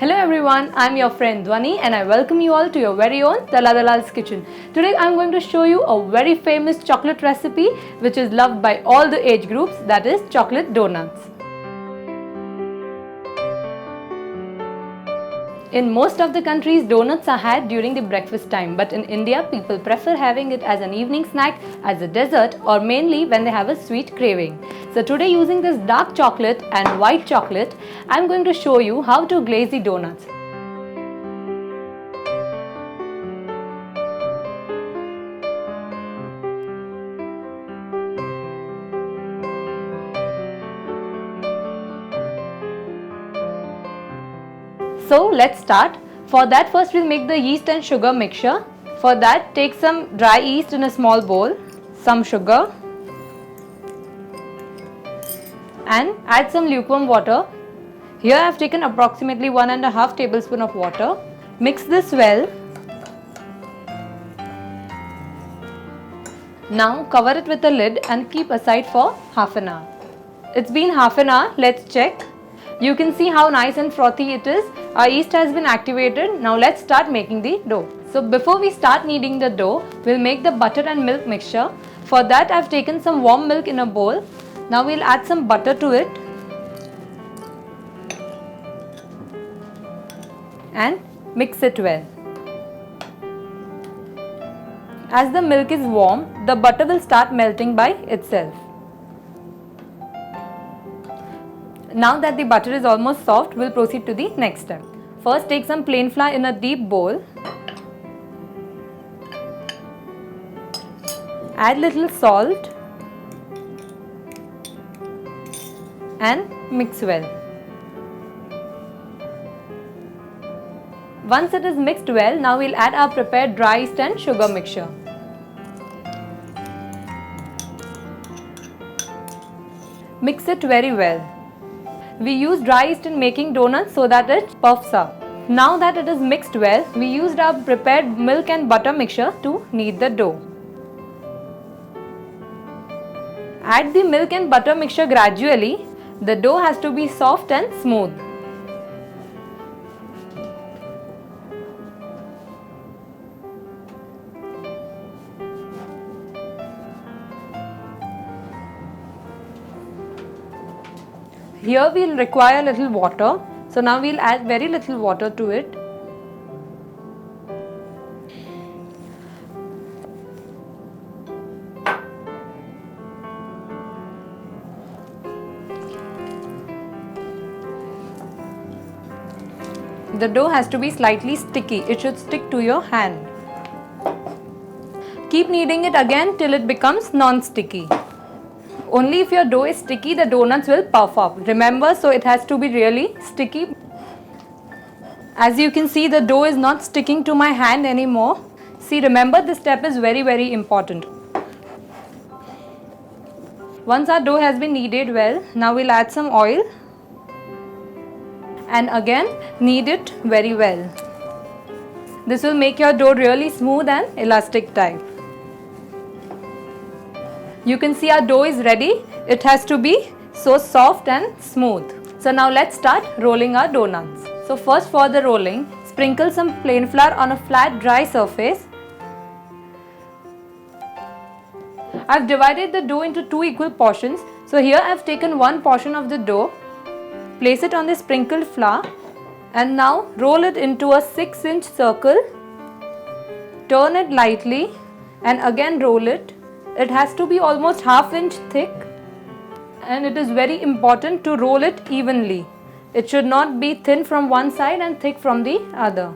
Hello everyone, I'm your friend Dwani and I welcome you all to your very own Dala Dalal's kitchen. Today I'm going to show you a very famous chocolate recipe which is loved by all the age groups, that is chocolate donuts. In most of the countries, donuts are had during the breakfast time, but in India, people prefer having it as an evening snack, as a dessert, or mainly when they have a sweet craving. So today, using this dark chocolate and white chocolate, I'm going to show you how to glaze the donuts. So let's start. For that, first we'll make the yeast and sugar mixture. For that, take some dry yeast in a small bowl, some sugar and add some lukewarm water. Here I have taken approximately 1.5 tablespoon of water. Mix this well. Now cover it with a lid and keep aside for half an hour. It's been half an hour, let's check. You can see how nice and frothy it is. Our yeast has been activated. Now let's start making the dough. So before we start kneading the dough, we'll make the butter and milk mixture. For that I've taken some warm milk in a bowl. Now we'll add some butter to it and mix it well. As the milk is warm, the butter will start melting by itself. Now that the butter is almost soft, we'll proceed to the next step. First, take some plain flour in a deep bowl. Add little salt and mix well. Once it is mixed well, now we'll add our prepared dry yeast and sugar mixture. Mix it very well. We use dry yeast in making donuts so that it puffs up. Now that it is mixed well, we used our prepared milk and butter mixture to knead the dough. Add the milk and butter mixture gradually. The dough has to be soft and smooth. Here we'll require a little water. So now we'll add very little water to it. The dough has to be slightly sticky. It should stick to your hand. Keep kneading it again till it becomes non-sticky. Only if your dough is sticky, the donuts will puff up. Remember, so it has to be really sticky. As you can see, the dough is not sticking to my hand anymore. See, remember, this step is very important. Once our dough has been kneaded well, now we'll add some oil and again knead it very well. This will make your dough really smooth and elastic type. You can see our dough is ready. It has to be so soft and smooth. So now let's start rolling our donuts. So first, for the rolling, sprinkle some plain flour on a flat dry surface. I've divided the dough into 2 equal portions. So here I've taken 1 portion of the dough, place it on the sprinkled flour and now roll it into a 6-inch circle. Turn it lightly and again roll it. It has to be almost ½ inch thick and it is very important to roll it evenly. It should not be thin from one side and thick from the other.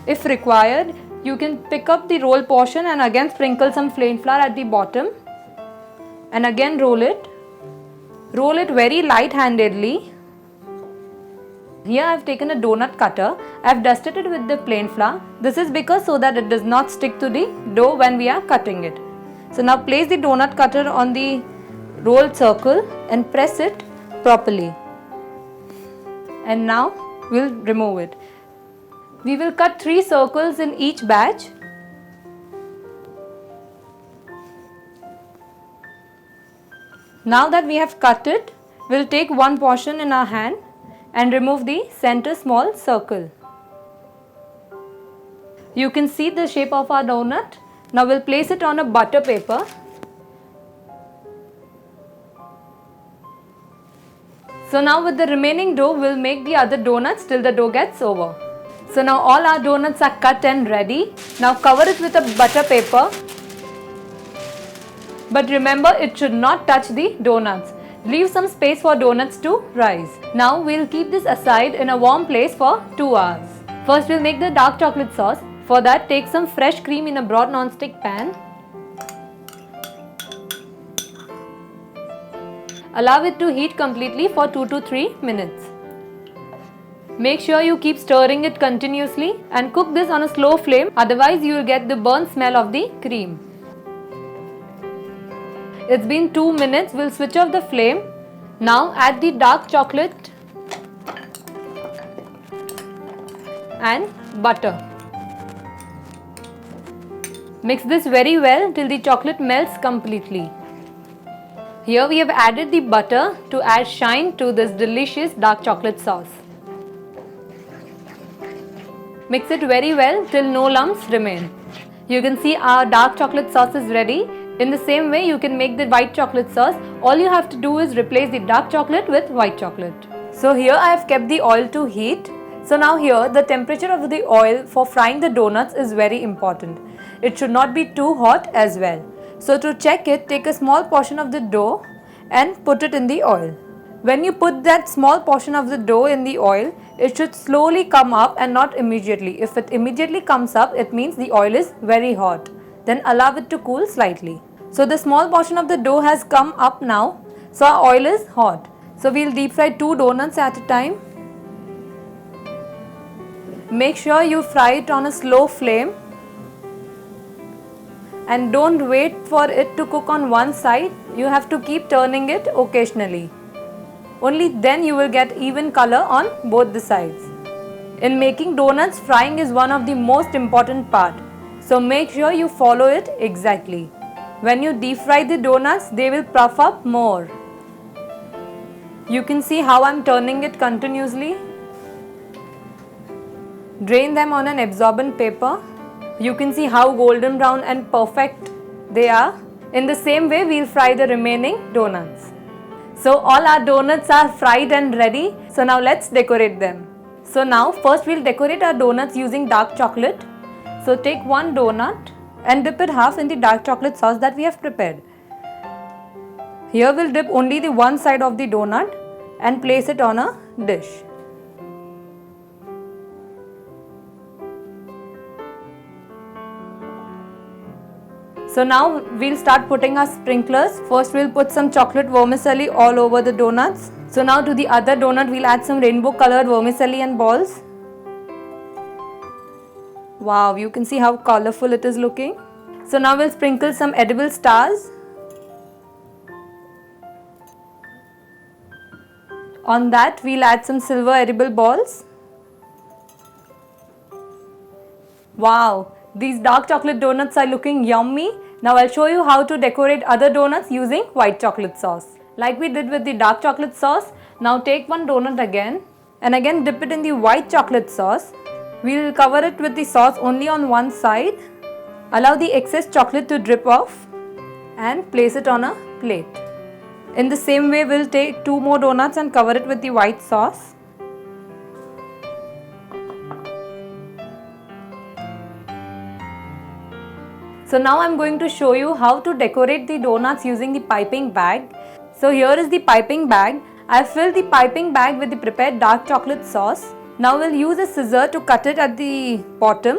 If required, you can pick up the roll portion and again sprinkle some plain flour at the bottom and again roll it. Roll it very light-handedly. Here I have taken a donut cutter. I have dusted it with the plain flour. This is because so that it does not stick to the dough when we are cutting it. So now place the donut cutter on the rolled circle and press it properly. And now we'll remove it. We will cut 3 circles in each batch. Now that we have cut it, we'll take one portion in our hand and remove the center small circle. You can see the shape of our donut. Now we'll place it on a butter paper. So now with the remaining dough, we'll make the other donuts till the dough gets over. So now all our donuts are cut and ready. Now cover it with a butter paper. But remember, it should not touch the donuts. Leave some space for donuts to rise. Now we'll keep this aside in a warm place for 2 hours. First we'll make the dark chocolate sauce. For that, take some fresh cream in a broad non-stick pan. Allow it to heat completely for 2 to 3 minutes. Make sure you keep stirring it continuously and cook this on a slow flame, otherwise you will get the burnt smell of the cream. It's been 2 minutes, we'll switch off the flame. Now add the dark chocolate and butter. Mix this very well till the chocolate melts completely. Here we have added the butter to add shine to this delicious dark chocolate sauce. Mix it very well till no lumps remain. You can see our dark chocolate sauce is ready. In the same way, you can make the white chocolate sauce. All you have to do is replace the dark chocolate with white chocolate. So here I have kept the oil to heat. So now here the temperature of the oil for frying the donuts is very important. It should not be too hot as well. So to check it, take a small portion of the dough and put it in the oil. When you put that small portion of the dough in the oil, it should slowly come up and not immediately. If it immediately comes up, it means the oil is very hot. Then allow it to cool slightly. So the small portion of the dough has come up now. So our oil is hot. So we'll deep fry 2 donuts at a time. Make sure you fry it on a slow flame. And don't wait for it to cook on one side. You have to keep turning it occasionally. Only then you will get even color on both the sides. In making donuts, frying is one of the most important part. So make sure you follow it exactly. When you deep fry the donuts, they will puff up more. You can see how I'm turning it continuously. Drain them on an absorbent paper. You can see how golden brown and perfect they are. In the same way, we'll fry the remaining donuts. So all our donuts are fried and ready. So now let's decorate them. So now first we'll decorate our donuts using dark chocolate. So take 1 donut and dip it half in the dark chocolate sauce that we have prepared. Here we'll dip only the one side of the donut and place it on a dish. So now we'll start putting our sprinklers. First we'll put some chocolate vermicelli all over the donuts. So now to the other donut we'll add some rainbow colored vermicelli and balls. Wow, you can see how colorful it is looking. So now we'll sprinkle some edible stars. On that we'll add some silver edible balls. Wow, these dark chocolate donuts are looking yummy. Now I'll show you how to decorate other donuts using white chocolate sauce. Like we did with the dark chocolate sauce, now take 1 donut again and again dip it in the white chocolate sauce. We'll cover it with the sauce only on one side. Allow the excess chocolate to drip off and place it on a plate. In the same way, we'll take 2 more donuts and cover it with the white sauce. So now I'm going to show you how to decorate the donuts using the piping bag. So here is the piping bag. I filled the piping bag with the prepared dark chocolate sauce. Now we'll use a scissor to cut it at the bottom.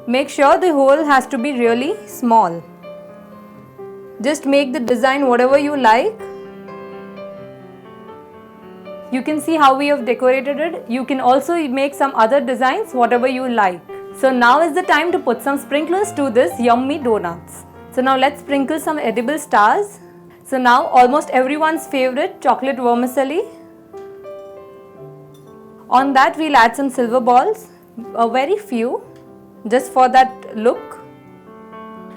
Make sure the hole has to be really small. Just make the design whatever you like. You can see how we have decorated it. You can also make some other designs whatever you like. So now is the time to put some sprinklers to this yummy donuts. So now let's sprinkle some edible stars. So now almost everyone's favorite chocolate vermicelli. On that we'll add some silver balls, a very few, just for that look.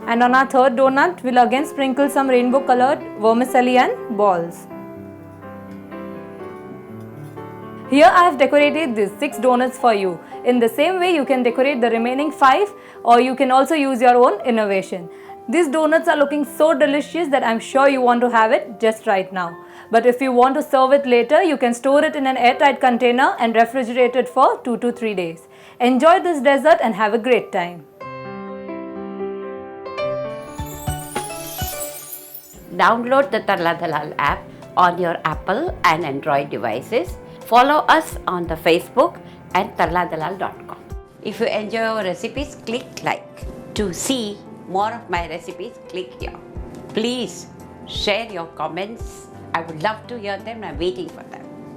And on our third donut we'll again sprinkle some rainbow colored vermicelli and balls. Here I have decorated these 6 donuts for you. In the same way, you can decorate the remaining 5, or you can also use your own innovation. These donuts are looking so delicious that I'm sure you want to have it just right now. But if you want to serve it later, you can store it in an airtight container and refrigerate it for 2 to 3 days. Enjoy this dessert and have a great time. Download the Tarla Dalal app on your Apple and Android devices. Follow us on the Facebook and tarladalal.com. If you enjoy our recipes, click like. To see more of my recipes, click here. Please share your comments. I would love to hear them. I'm waiting for them.